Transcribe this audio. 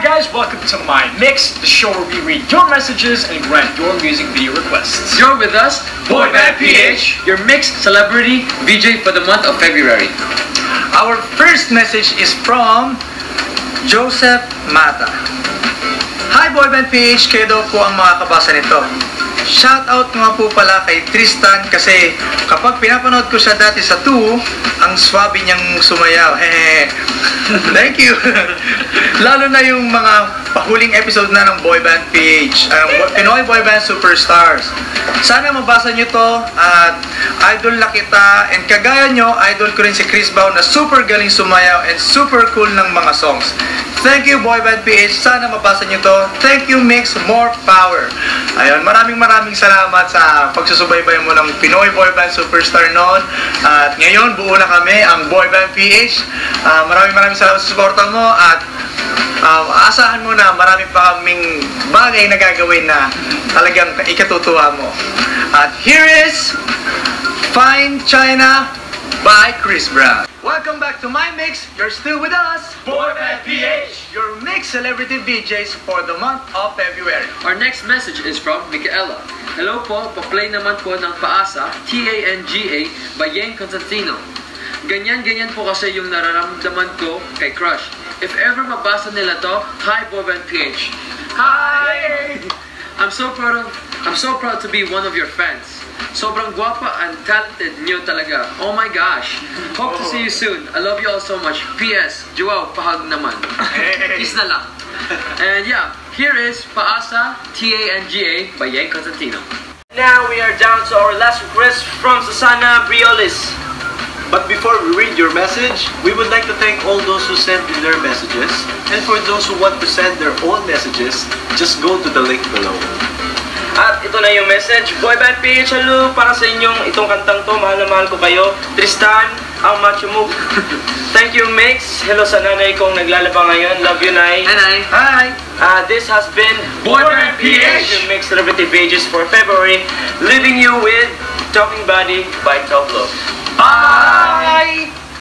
guys, welcome to my mix, the show where we read your messages and grant your music video requests. You're with us, Boyband PH, your mixed celebrity VJ for the month of February. Our first message is from Joseph Mata. Hi Boyband PH, kayo daw po ang makakabasa nito. Shoutout nga po pala kay Tristan kasi kapag pinapanood ko siya dati sa 2, ang swabe niyang sumayaw. Thank you. Lalo na yung mga pahuling episode na ng Boyband PH, Pinoy Boyband Superstars. Sana mabasa nyo to at idol na kita, and kagaya nyo, idol ko rin si Chris Bao na super galing sumayaw and super cool ng mga songs. Thank you Boyband PH, sana mabasa nyo to. Thank you Mix, more power. Ayun, maraming salamat sa pagsusubaybay mo ng Pinoy Boyband Superstar noon. At ngayon, buo na kami, ang Boyband PH. Maraming salamat sa suporta mo at aasahan mo na marami pa kaming bagay na gagawin na talagang ikatutuwa mo. At here is Fine China by Chris Brown. Welcome back to my mix. You're still with us, Boyband PH, your mix celebrity VJs for the month of February. Our next message is from Micaela. Hello po, pa-play naman po ng Paasa, Tanga by Yang Constantino. Ganyan po kasi yung nararamdaman ko kay Crush. If ever mabasa nila to, hi Boyband PH. Hi! I'm so proud to be one of your fans. Sobrang guwapa and talented niyo talaga. Oh my gosh. Hope to see you soon. I love you all so much. P.S. Joao, pahag naman. Peace na lang. And yeah, here is Paasa, Tanga by Yang Constantino. Now we are down to our last request from Susana Briolis. But before we read your message, we would like to thank all those who sent in their messages. And for those who want to send their own messages, just go to the link below. At ito na yung message. Boyband PH, hello, para sa inyong itong kantang to, mahal na mahal ko kayo. Tristan, ang macho mo. Thank you, Mix. Hello sa nanay kong naglalaba ngayon. Love you, Nay. Hi, Nay. Hi! This has been Boyband PH, your Mix Celebrity Pages for February. Leaving you with Talking Body by Top Love. Bye!